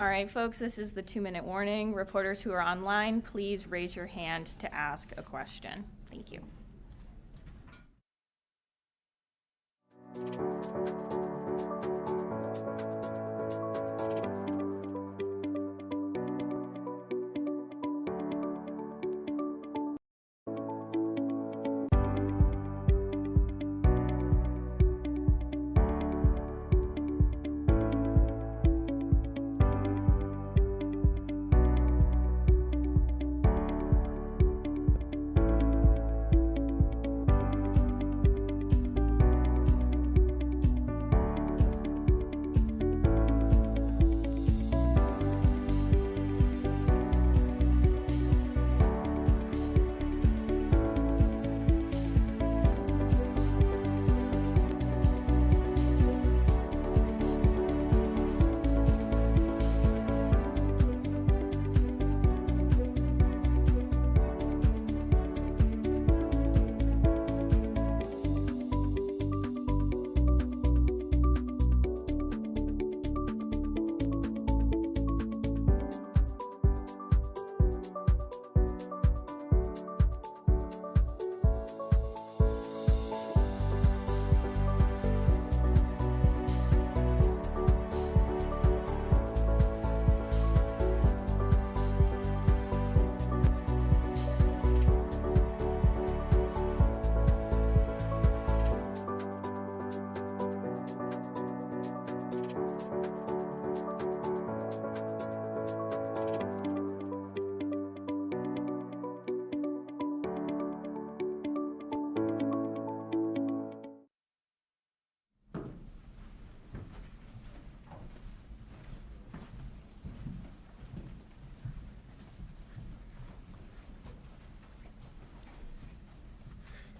All right, folks, this is the 2-minute warning. Reporters who are online, please raise your hand to ask a question. Thank you.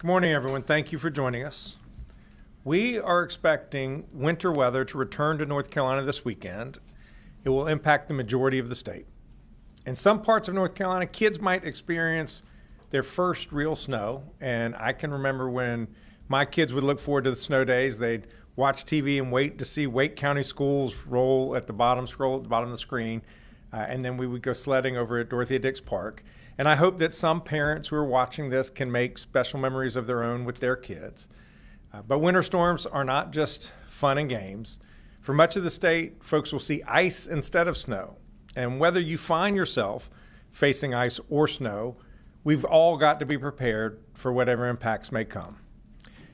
Good morning, everyone. Thank you for joining us. We are expecting winter weather to return to North Carolina this weekend. It will impact the majority of the state. In some parts of North Carolina, kids might experience their first real snow. And I can remember when my kids would look forward to the snow days. They'd watch TV and wait to see Wake County schools scroll at the bottom of the screen. And then we would go sledding over at Dorothea Dix Park. And I hope that some parents who are watching this can make special memories of their own with their kids. But winter storms are not just fun and games. For much of the state, folks will see ice instead of snow. And whether you find yourself facing ice or snow, we've all got to be prepared for whatever impacts may come.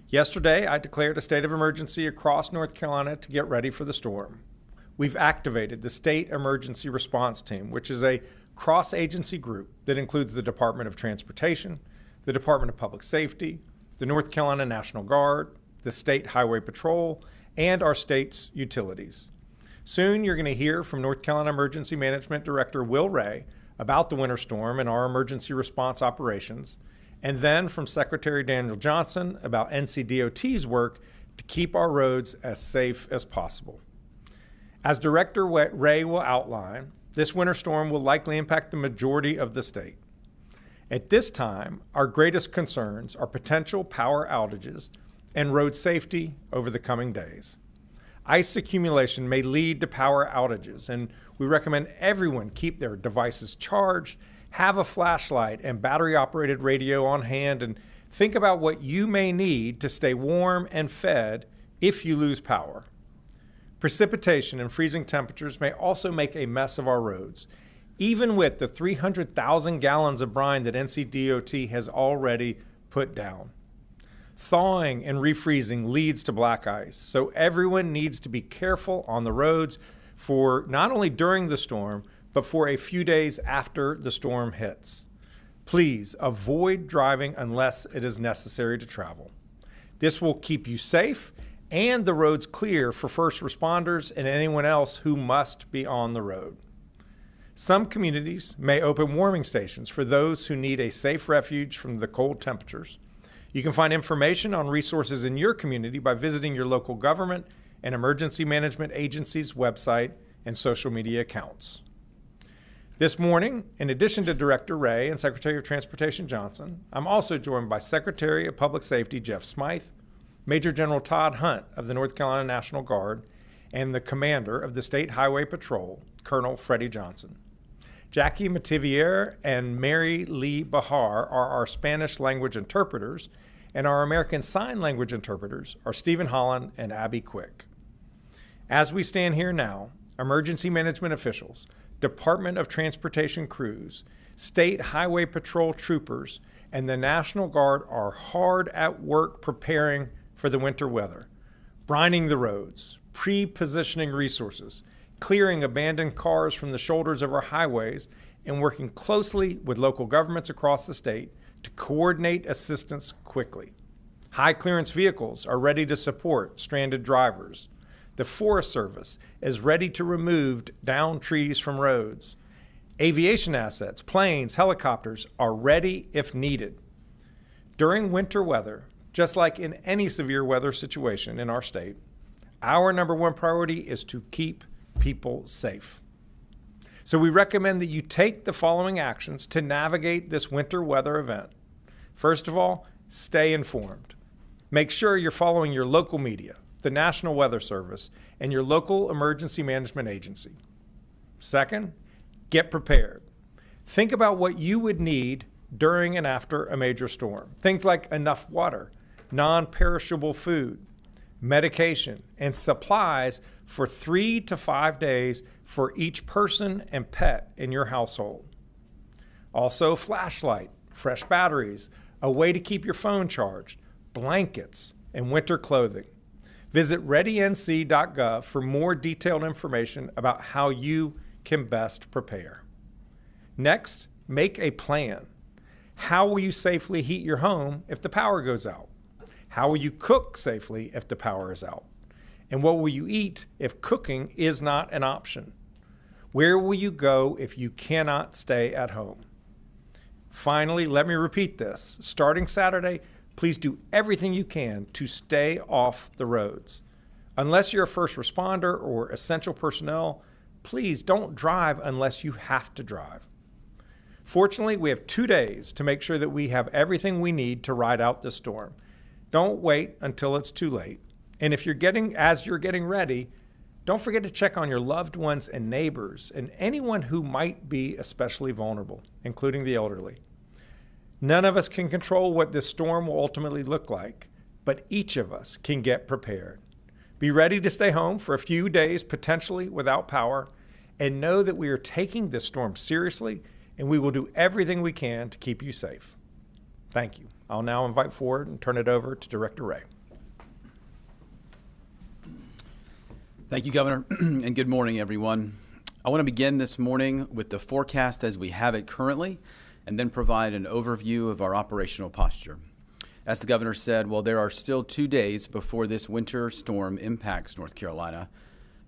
Yesterday, I declared a state of emergency across North Carolina to get ready for the storm. We've activated the State Emergency Response Team, which is a cross-agency group that includes the Department of Transportation, the Department of Public Safety, the North Carolina National Guard, the State Highway Patrol, and our state's utilities. Soon you're going to hear from North Carolina Emergency Management Director Will Ray about the winter storm and our emergency response operations, and then from Secretary Daniel Johnson about NCDOT's work to keep our roads as safe as possible. As Director Ray will outline, this winter storm will likely impact the majority of the state. At this time, our greatest concerns are potential power outages and road safety over the coming days. Ice accumulation may lead to power outages, and we recommend everyone keep their devices charged, have a flashlight and battery-operated radio on hand, and think about what you may need to stay warm and fed if you lose power. Precipitation and freezing temperatures may also make a mess of our roads, even with the 300,000 gallons of brine that NCDOT has already put down. Thawing and refreezing leads to black ice, so everyone needs to be careful on the roads for not only during the storm, but for a few days after the storm hits. Please avoid driving unless it is necessary to travel. This will keep you safe and the roads clear for first responders and anyone else who must be on the road. Some communities may open warming stations for those who need a safe refuge from the cold temperatures. You can find information on resources in your community by visiting your local government and emergency management agency's website and social media accounts. This morning, in addition to Director Ray and Secretary of Transportation Johnson, I'm also joined by Secretary of Public Safety Jeff Smythe, Major General Todd Hunt of the North Carolina National Guard, and the commander of the State Highway Patrol, Colonel Freddie Johnson. Jackie Mativier and Mary Lee Bahar are our Spanish language interpreters, and our American Sign Language interpreters are Stephen Holland and Abby Quick. As we stand here now, emergency management officials, Department of Transportation crews, State Highway Patrol troopers, and the National Guard are hard at work preparing for the winter weather, brining the roads, pre-positioning resources, clearing abandoned cars from the shoulders of our highways, and working closely with local governments across the state to coordinate assistance quickly. High clearance vehicles are ready to support stranded drivers. The Forest Service is ready to remove downed trees from roads. Aviation assets, planes, helicopters are ready if needed. During winter weather, just like in any severe weather situation in our state, our number one priority is to keep people safe. So we recommend that you take the following actions to navigate this winter weather event. First of all, stay informed. Make sure you're following your local media, the National Weather Service, and your local emergency management agency. Second, get prepared. Think about what you would need during and after a major storm. Things like enough water, non-perishable food, medication, and supplies for 3 to 5 days for each person and pet in your household. Also, flashlight, fresh batteries, a way to keep your phone charged, blankets, and winter clothing. Visit readync.gov for more detailed information about how you can best prepare. Next, make a plan. How will you safely heat your home if the power goes out? How will you cook safely if the power is out? And what will you eat if cooking is not an option? Where will you go if you cannot stay at home? Finally, let me repeat this. Starting Saturday, please do everything you can to stay off the roads. Unless you're a first responder or essential personnel, please don't drive unless you have to drive. Fortunately, we have 2 days to make sure that we have everything we need to ride out this storm. Don't wait until it's too late. And if as you're getting ready, don't forget to check on your loved ones and neighbors and anyone who might be especially vulnerable, including the elderly. None of us can control what this storm will ultimately look like, but each of us can get prepared. Be ready to stay home for a few days, potentially without power, and know that we are taking this storm seriously and we will do everything we can to keep you safe. Thank you. I'll now invite forward and turn it over to Director Ray. Thank you, Governor, and good morning, everyone. I want to begin this morning with the forecast as we have it currently, and then provide an overview of our operational posture. As the Governor said, while there are still 2 days before this winter storm impacts North Carolina,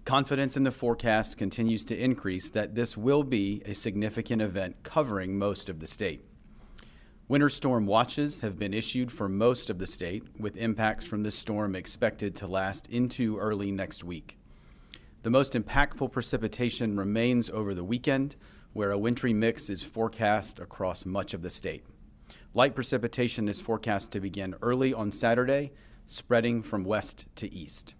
confidence in the forecast continues to increase that this will be a significant event covering most of the state. Winter storm watches have been issued for most of the state, with impacts from this storm expected to last into early next week. The most impactful precipitation remains over the weekend, where a wintry mix is forecast across much of the state. Light precipitation is forecast to begin early on Saturday, spreading from west to east.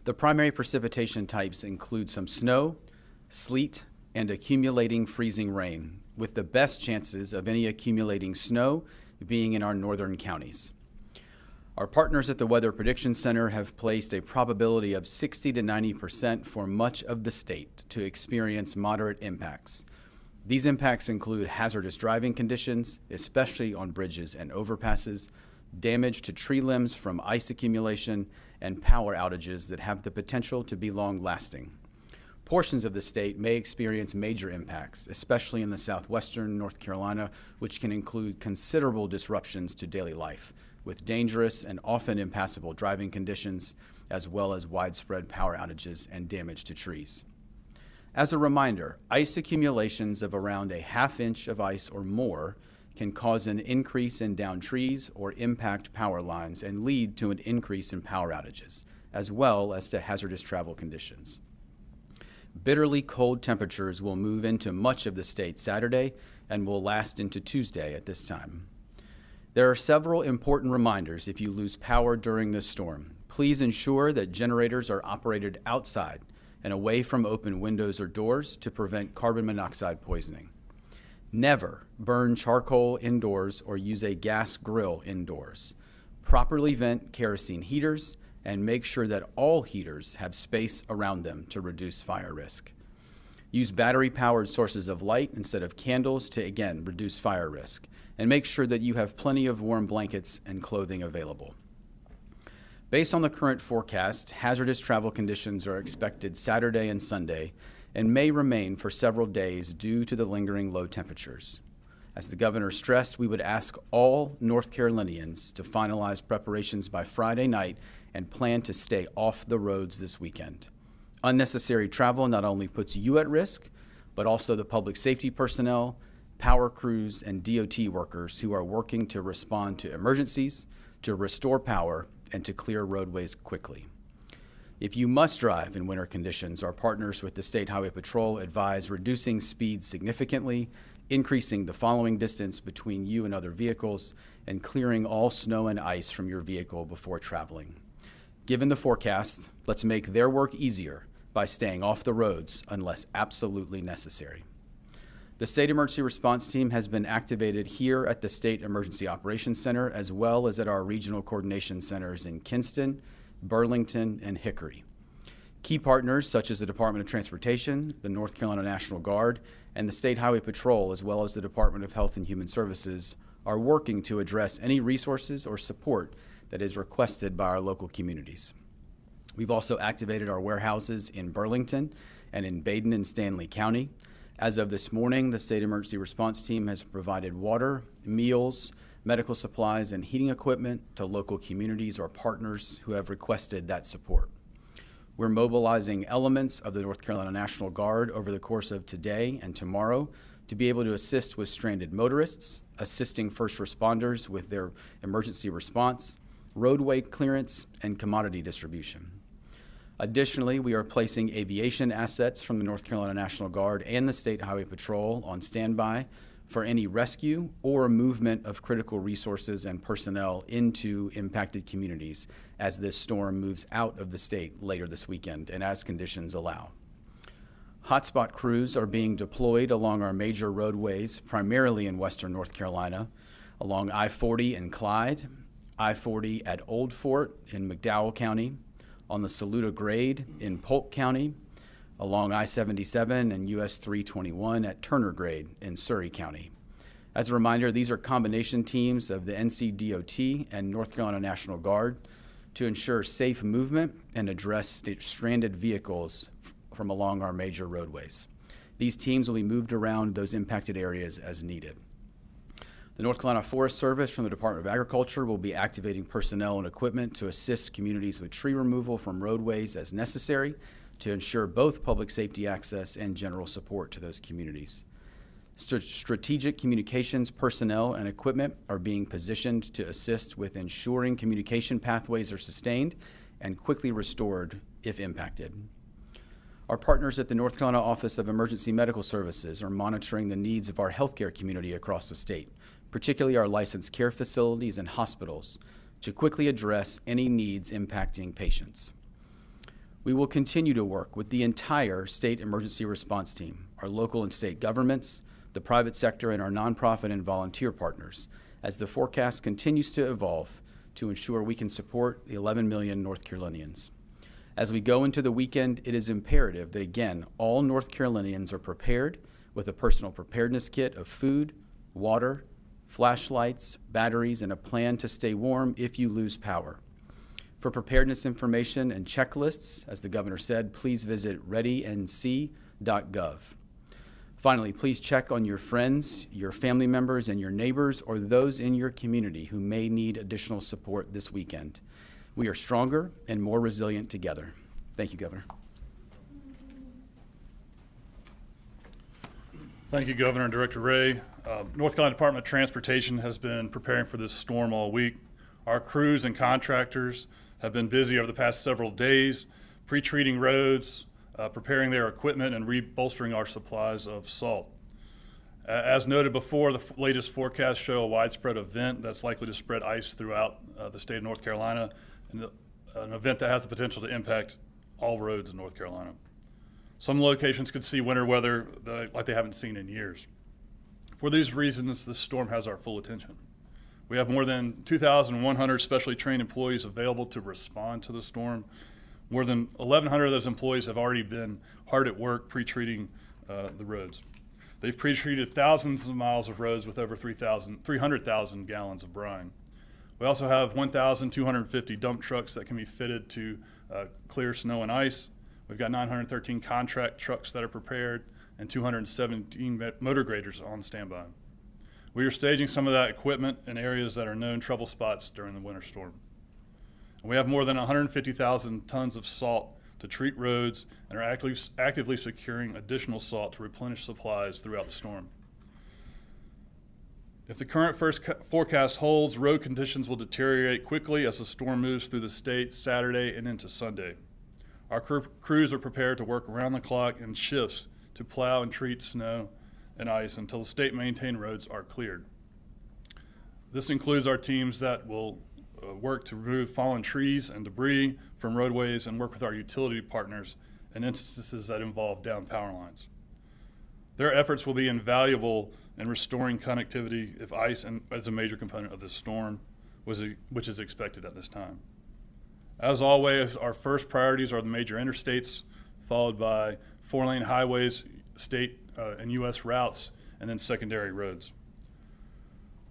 The primary precipitation types include some snow, sleet, and accumulating freezing rain, with the best chances of any accumulating snow being in our northern counties. Our partners at the Weather Prediction Center have placed a probability of 60 to 90% for much of the state to experience moderate impacts. These impacts include hazardous driving conditions, especially on bridges and overpasses, damage to tree limbs from ice accumulation, and power outages that have the potential to be long-lasting. Portions of the state may experience major impacts, especially in the southwestern North Carolina, which can include considerable disruptions to daily life, with dangerous and often impassable driving conditions, as well as widespread power outages and damage to trees. As a reminder, ice accumulations of around a ½ inch of ice or more can cause an increase in downed trees or impact power lines and lead to an increase in power outages, as well as to hazardous travel conditions. Bitterly cold temperatures will move into much of the state Saturday and will last into Tuesday at this time. There are several important reminders if you lose power during this storm. Please ensure that generators are operated outside and away from open windows or doors to prevent carbon monoxide poisoning. Never burn charcoal indoors or use a gas grill indoors. Properly vent kerosene heaters and make sure that all heaters have space around them to reduce fire risk. Use battery-powered sources of light instead of candles to, again, reduce fire risk. And make sure that you have plenty of warm blankets and clothing available. Based on the current forecast, hazardous travel conditions are expected Saturday and Sunday and may remain for several days due to the lingering low temperatures. As the governor stressed, we would ask all North Carolinians to finalize preparations by Friday night and plan to stay off the roads this weekend. Unnecessary travel not only puts you at risk, but also the public safety personnel, power crews, and DOT workers who are working to respond to emergencies, to restore power, and to clear roadways quickly. If you must drive in winter conditions, our partners with the State Highway Patrol advise reducing speed significantly, increasing the following distance between you and other vehicles, and clearing all snow and ice from your vehicle before traveling. Given the forecast, let's make their work easier by staying off the roads unless absolutely necessary. The State Emergency Response Team has been activated here at the State Emergency Operations Center as well as at our regional coordination centers in Kinston, Burlington, and Hickory. Key partners such as the Department of Transportation, the North Carolina National Guard, and the State Highway Patrol, as well as the Department of Health and Human Services, are working to address any resources or support that is requested by our local communities. We've also activated our warehouses in Burlington and in Baden and Stanley County. As of this morning, the State Emergency Response Team has provided water, meals, medical supplies, and heating equipment to local communities or partners who have requested that support. We're mobilizing elements of the North Carolina National Guard over the course of today and tomorrow to be able to assist with stranded motorists, assisting first responders with their emergency response, roadway clearance, and commodity distribution. Additionally, we are placing aviation assets from the North Carolina National Guard and the State Highway Patrol on standby for any rescue or movement of critical resources and personnel into impacted communities as this storm moves out of the state later this weekend and as conditions allow. Hotspot crews are being deployed along our major roadways, primarily in western North Carolina, along I-40 in Clyde, I-40 at Old Fort in McDowell County, on the Saluda Grade in Polk County, along I-77 and US 321 at Turner Grade in Surrey County. As a reminder, these are combination teams of the NCDOT and North Carolina National Guard to ensure safe movement and address stranded vehicles from along our major roadways. These teams will be moved around those impacted areas as needed. The North Carolina Forest Service from the Department of Agriculture will be activating personnel and equipment to assist communities with tree removal from roadways as necessary to ensure both public safety access and general support to those communities. Strategic communications personnel and equipment are being positioned to assist with ensuring communication pathways are sustained and quickly restored if impacted. Our partners at the North Carolina Office of Emergency Medical Services are monitoring the needs of our healthcare community across the state, particularly our licensed care facilities and hospitals, to quickly address any needs impacting patients. We will continue to work with the entire State Emergency Response Team, our local and state governments, the private sector, and our nonprofit and volunteer partners as the forecast continues to evolve to ensure we can support the 11 million North Carolinians. As we go into the weekend, it is imperative that, again, all North Carolinians are prepared with a personal preparedness kit of food, water, flashlights, batteries, and a plan to stay warm if you lose power. For preparedness information and checklists, as the governor said, please visit readync.gov. Finally, please check on your friends, your family members, and your neighbors, or those in your community who may need additional support this weekend. We are stronger and more resilient together. Thank you, Governor. Thank you, Governor and Director Ray. North Carolina Department of Transportation has been preparing for this storm all week. Our crews and contractors have been busy over the past several days, pre-treating roads, preparing their equipment, and rebolstering our supplies of salt. As noted before, the latest forecasts show a widespread event that's likely to spread ice throughout the state of North Carolina. And an event that has the potential to impact all roads in North Carolina. Some locations could see winter weather like they haven't seen in years. For these reasons, this storm has our full attention. We have more than 2,100 specially trained employees available to respond to the storm. More than 1,100 of those employees have already been hard at work pre-treating the roads. They've pre-treated thousands of miles of roads with over 300,000 gallons of brine. We also have 1,250 dump trucks that can be fitted to clear snow and ice. We've got 913 contract trucks that are prepared and 217 motor graders on standby. We are staging some of that equipment in areas that are known trouble spots during the winter storm. And we have more than 150,000 tons of salt to treat roads and are actively securing additional salt to replenish supplies throughout the storm. If the current first forecast holds, road conditions will deteriorate quickly as the storm moves through the state Saturday and into Sunday. Our crews are prepared to work around the clock in shifts to plow and treat snow and ice until the state-maintained roads are cleared. This includes our teams that will work to remove fallen trees and debris from roadways and work with our utility partners in instances that involve downed power lines. Their efforts will be invaluable in restoring connectivity if ice is a major component of this storm, which is expected at this time. As always, our first priorities are the major interstates, followed by 4-lane highways, state and U.S. routes, and then secondary roads.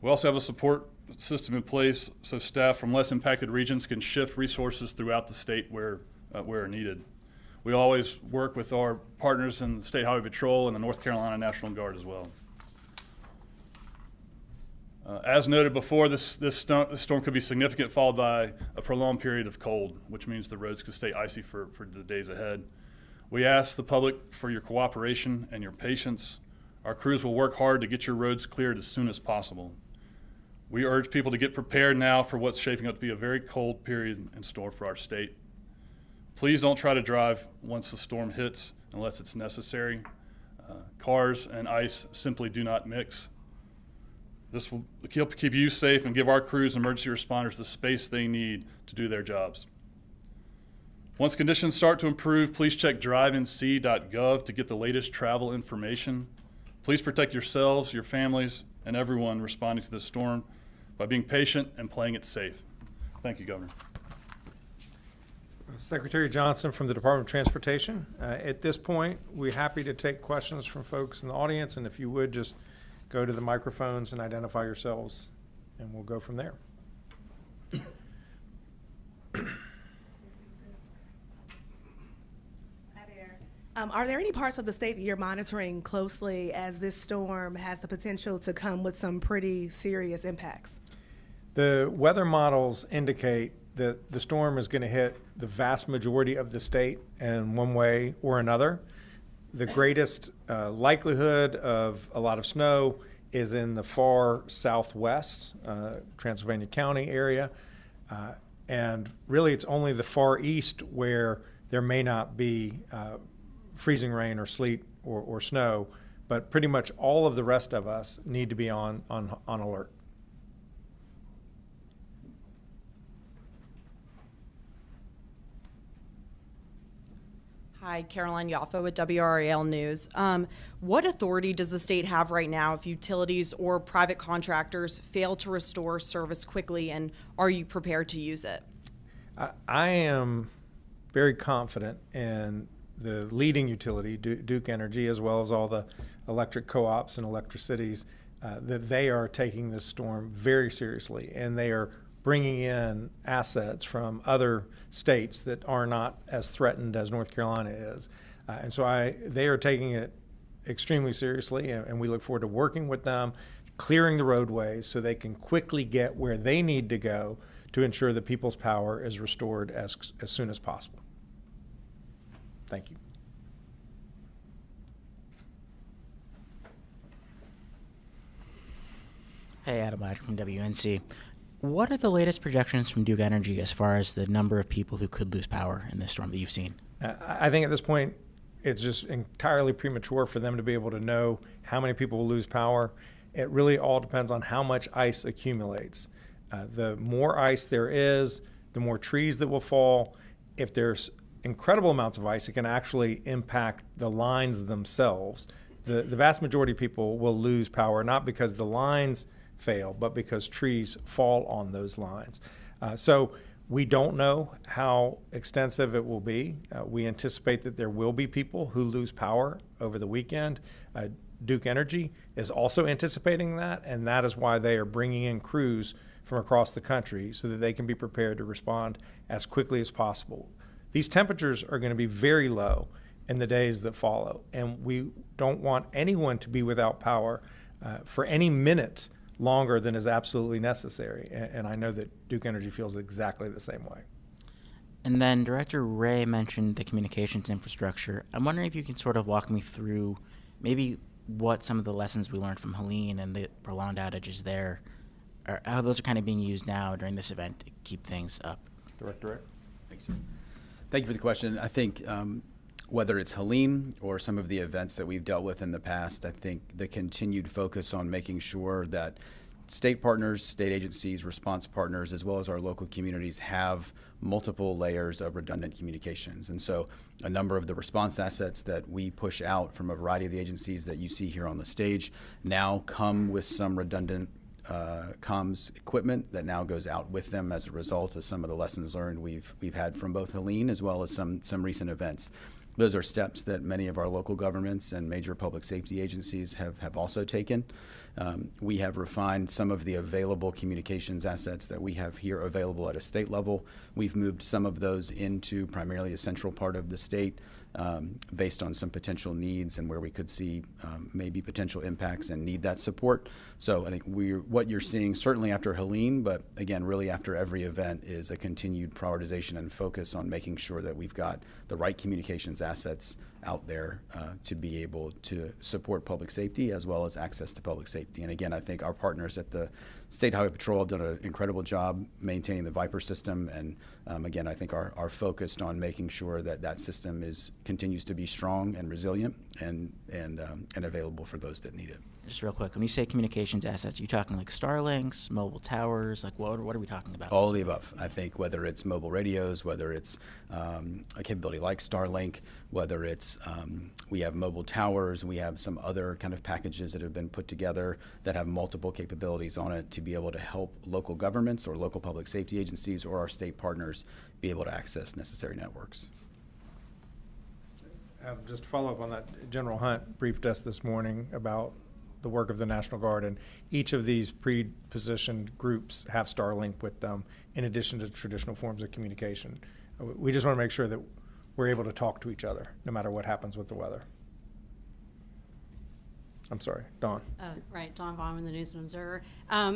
We also have a support system in place so staff from less impacted regions can shift resources throughout the state where needed. We always work with our partners in the State Highway Patrol and the North Carolina National Guard as well. As noted before, this storm could be significant, followed by a prolonged period of cold, which means the roads could stay icy for the days ahead. We ask the public for your cooperation and your patience. Our crews will work hard to get your roads cleared as soon as possible. We urge people to get prepared now for what's shaping up to be a very cold period in store for our state. Please don't try to drive once the storm hits unless it's necessary. Cars and ice simply do not mix. This will keep you safe and give our crews and emergency responders the space they need to do their jobs. Once conditions start to improve, please check drivenc.gov to get the latest travel information. Please protect yourselves, your families, and everyone responding to this storm by being patient and playing it safe. Thank you, Governor. Secretary Johnson from the Department of Transportation. At this point, we're happy to take questions from folks in the audience, and if you would just go to the microphones and identify yourselves, and we'll go from there. Are there any parts of the state that you're monitoring closely as this storm has the potential to come with some pretty serious impacts? The weather models indicate that the storm is going to hit the vast majority of the state in one way or another. The greatest likelihood of a lot of snow is in the far southwest, Transylvania County area. And really it's only the far east where there may not be freezing rain or sleet or snow, but pretty much all of the rest of us need to be on alert. Hi, Caroline Yaffa with WRAL News. What authority does the state have right now if utilities or private contractors fail to restore service quickly, and are you prepared to use it? I am very confident in the leading utility, Duke Energy, as well as all the electric co-ops and electricities, that they are taking this storm very seriously, and they are bringing in assets from other states that are not as threatened as North Carolina is. And so they are taking it extremely seriously, and we look forward to working with them, clearing the roadways so they can quickly get where they need to go to ensure that people's power is restored as soon as possible. Thank you. Hey, Adam Ladd from WNC. What are the latest projections from Duke Energy as far as the number of people who could lose power in this storm that you've seen? I think at this point, it's just entirely premature for them to be able to know how many people will lose power. It really all depends on how much ice accumulates. The more ice there is, the more trees that will fall. If there's incredible amounts of ice, it can actually impact the lines themselves. The vast majority of people will lose power, not because the lines fail, but because trees fall on those lines. So we don't know how extensive it will be. We anticipate that there will be people who lose power over the weekend. Duke Energy is also anticipating that, and that is why they are bringing in crews from across the country so that they can be prepared to respond as quickly as possible. These temperatures are going to be very low in the days that follow, and we don't want anyone to be without power for any minute longer than is absolutely necessary. And I know that Duke Energy feels exactly the same way. And then Director Ray mentioned the communications infrastructure. I'm wondering if you can sort of walk me through maybe what some of the lessons we learned from Helene and the prolonged outages there, or how those are kind of being used now during this event to keep things up. Director Ray? Thanks, sir. Thank you for the question. I think whether it's Helene or some of the events that we've dealt with in the past, I think the continued focus on making sure that state partners, state agencies, response partners, as well as our local communities have multiple layers of redundant communications. And so a number of the response assets that we push out from a variety of the agencies that you see here on the stage now come with some redundant comms equipment that now goes out with them as a result of some of the lessons learned we've had from both Helene as well as some recent events. Those are steps that many of our local governments and major public safety agencies have also taken. We have refined some of the available communications assets that we have here available at a state level. We've moved some of those into primarily a central part of the state based on some potential needs and where we could see maybe potential impacts and need that support. So I think what you're seeing certainly after Helene, but again, really after every event, is a continued prioritization and focus on making sure that we've got the right communications assets out there to be able to support public safety as well as access to public safety. And again, I think our partners at the State Highway Patrol have done an incredible job maintaining the Viper system. And again, I think are focused on making sure that that system continues to be strong and resilient and available for those that need it. Just real quick, when you say communications assets, are you talking like Starlinks, mobile towers? Like what are we talking about? All of the above. I think whether it's mobile radios, whether it's a capability like Starlink, whether it's we have mobile towers, we have some other kind of packages that have been put together that have multiple capabilities on it to be able to help local governments or local public safety agencies or our state partners be able to access necessary networks. Just to follow up on that, General Hunt briefed us this morning about the work of the National Guard, and each of these pre-positioned groups have Starlink with them in addition to traditional forms of communication. We just want to make sure that we're able to talk to each other no matter what happens with the weather. I'm sorry, Dawn. Right, Dawn Bauman, the News and Observer.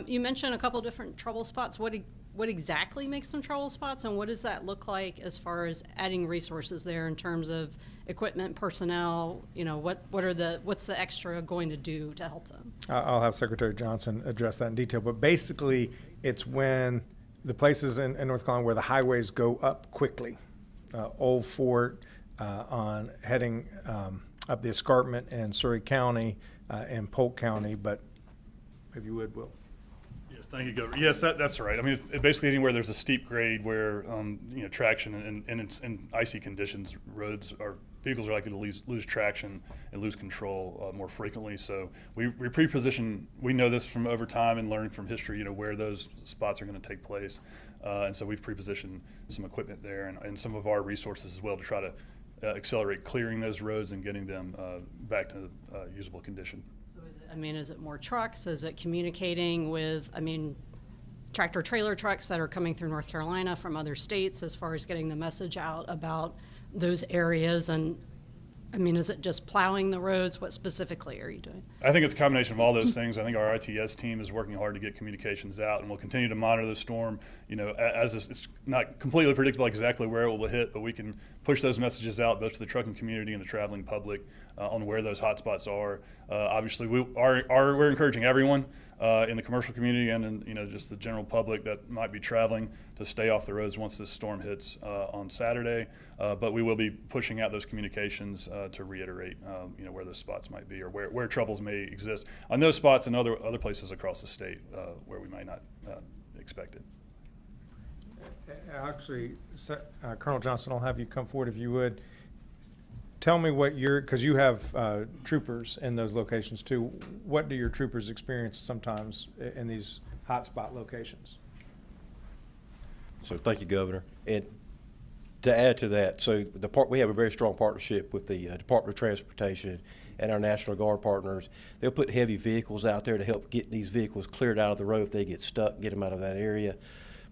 You mentioned a couple different trouble spots. What exactly makes them trouble spots, and what does that look like as far as adding resources there in terms of equipment, personnel? You know, what's the extra going to do to help them? I'll have Secretary Johnson address that in detail, but basically it's when the places in North Carolina where the highways go up quickly, Old Fort on heading up the escarpment in Surrey County and Polk County, but if you would, Will. Yes, thank you, Governor. Yes, that's right. I mean, basically anywhere there's a steep grade where traction and icy conditions, vehicles are likely to lose traction and lose control more frequently. So we pre-position. We know this from over time and learning from history. Where those spots are going to take place, and so we've pre-positioned some equipment there and some of our resources as well to try to accelerate clearing those roads and getting them back to usable condition. Is it more trucks? Is it communicating with, tractor trailer trucks that are coming through North Carolina from other states as far as getting the message out about those areas? And is it just plowing the roads? What specifically are you doing? I think it's a combination of all those things. I think our ITS team is working hard to get communications out, and we'll continue to monitor the storm. As it's not completely predictable exactly where it will hit, but we can push those messages out both to the trucking community and the traveling public on where those hotspots are. Obviously, we're encouraging everyone in the commercial community and in just the general public that might be traveling to stay off the roads once this storm hits on Saturday. But we will be pushing out those communications to reiterate where those spots might be or where troubles may exist on those spots and other places across the state where we might not expect it. Actually, Colonel Johnson, I'll have you come forward if you would. Tell me what because you have troopers in those locations too. What do your troopers experience sometimes in these hotspot locations? So thank you, Governor. And to add to that, so we have a very strong partnership with the Department of Transportation and our National Guard partners. They'll put heavy vehicles out there to help get these vehicles cleared out of the road if they get stuck, get them out of that area.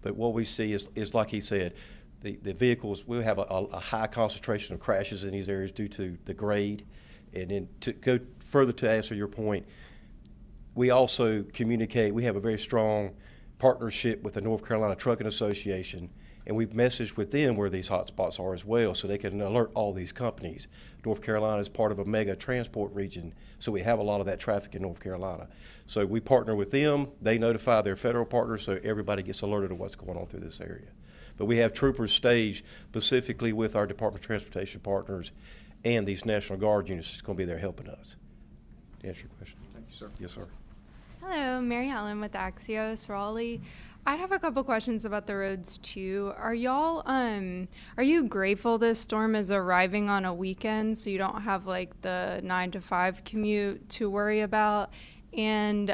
But what we see is like he said, the vehicles, we have a high concentration of crashes in these areas due to the grade. And then to go further to answer your point, we also communicate, we have a very strong partnership with the North Carolina Trucking Association, and we've messaged with them where these hotspots are as well so they can alert all these companies. North Carolina is part of a mega transport region, so we have a lot of that traffic in North Carolina. So we partner with them, they notify their federal partners, so everybody gets alerted of what's going on through this area. But we have troopers staged specifically with our Department of Transportation partners and these National Guard units that's going to be there helping us. To answer your question. Thank you, sir. Yes, sir. Hello, Mary Helen with Axios Raleigh. I have a couple questions about the roads too. Are you grateful this storm is arriving on a weekend so you don't have like the 9 to 5 commute to worry about? And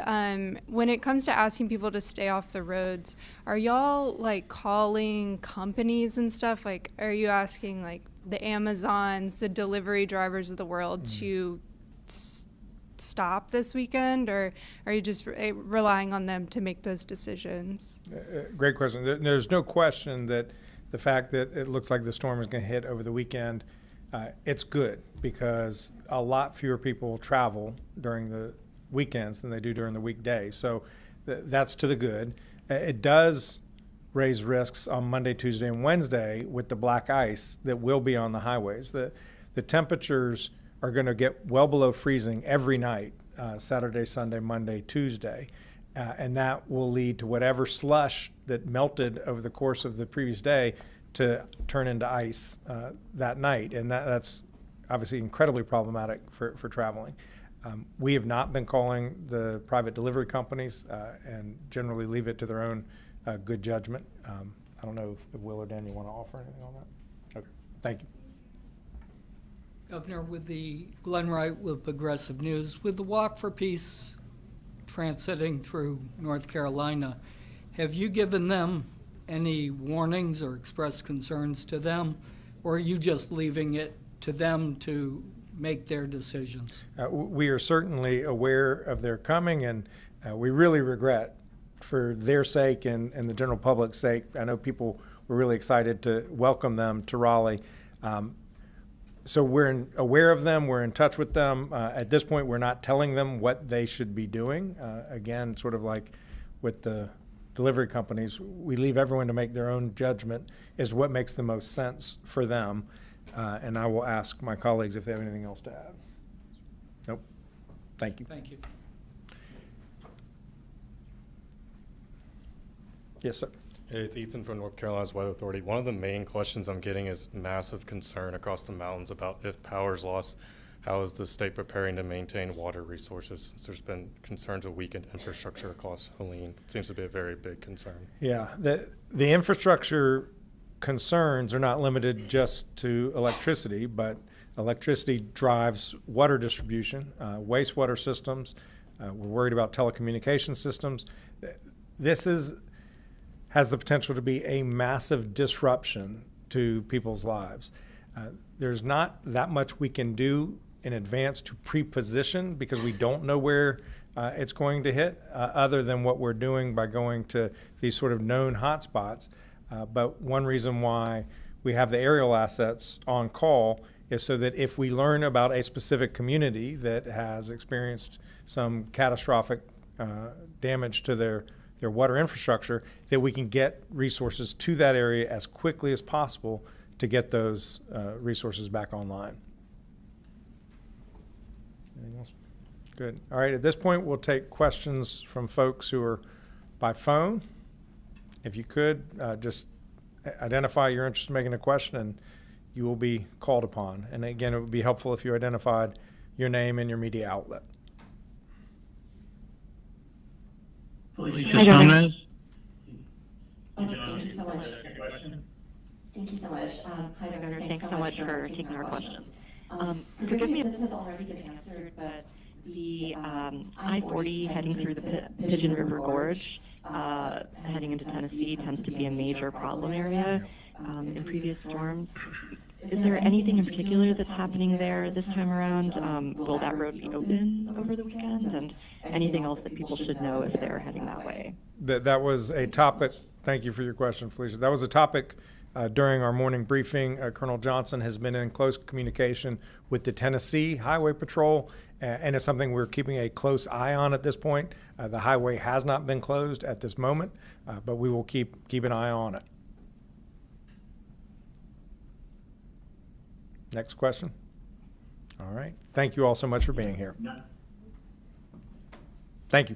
when it comes to asking people to stay off the roads, are y'all like calling companies and stuff? Like, are you asking like the Amazons, the delivery drivers of the world to stop this weekend, or are you just relying on them to make those decisions? Great question. There's no question that the fact that it looks like the storm is going to hit over the weekend, it's good because a lot fewer people travel during the weekends than they do during the weekdays. So that's to the good. It does raise risks on Monday, Tuesday, and Wednesday with the black ice that will be on the highways. The temperatures are going to get well below freezing every night, Saturday, Sunday, Monday, Tuesday. And that will lead to whatever slush that melted over the course of the previous day to turn into ice that night. And that's obviously incredibly problematic for traveling. We have not been calling the private delivery companies and generally leave it to their own good judgment. I don't know if Will or Dan, you want to offer anything on that? Okay, thank you. Governor, with the Glenn Wright with Progressive News, with the Walk for Peace transiting through North Carolina, have you given them any warnings or expressed concerns to them, or are you just leaving it to them to make their decisions? We are certainly aware of their coming, and we really regret for their sake and the general public's sake. I know people were really excited to welcome them to Raleigh. So we're aware of them, we're in touch with them. At this point, we're not telling them what they should be doing. Again, sort of like with the delivery companies, we leave everyone to make their own judgment as to what makes the most sense for them. And I will ask my colleagues if they have anything else to add. Nope. Thank you. Thank you. Yes, sir. It's Ethan from North Carolina's Weather Authority. One of the main questions I'm getting is massive concern across the mountains about if power is lost, how is the state preparing to maintain water resources? Since there's been concerns of weakened infrastructure across Helene. It seems to be a very big concern. Yeah, the infrastructure concerns are not limited just to electricity, but electricity drives water distribution, wastewater systems. We're worried about telecommunication systems. This has the potential to be a massive disruption to people's lives. There's not that much we can do in advance to pre-position because we don't know where it's going to hit other than what we're doing by going to these sort of known hotspots. But one reason why we have the aerial assets on call is so that if we learn about a specific community that has experienced some catastrophic damage to their water infrastructure, that we can get resources to that area as quickly as possible to get those resources back online. Anything else? Good. All right, at this point, we'll take questions from folks who are by phone. If you could, just identify your interest in making a question, and you will be called upon. And again, it would be helpful if you identified your name and your media outlet. Felicia Gomez. Thank you so much. Thank you so much. Hi, Governor. Thanks so much for taking our questions. Forgive me if this has already been answered, but the I-40 heading through the Pigeon River Gorge, heading into Tennessee, tends to be a major problem area in previous storms. Is there anything in particular that's happening there this time around? Will that road be open over the weekend? And anything else that people should know if they're heading that way? That was a topic. Thank you for your question, Felicia. That was a topic during our morning briefing. Colonel Johnson has been in close communication with the Tennessee Highway Patrol, and it's something we're keeping a close eye on at this point. The highway has not been closed at this moment, but we will keep an eye on it. Next question. All right. Thank you all so much for being here. Thank you.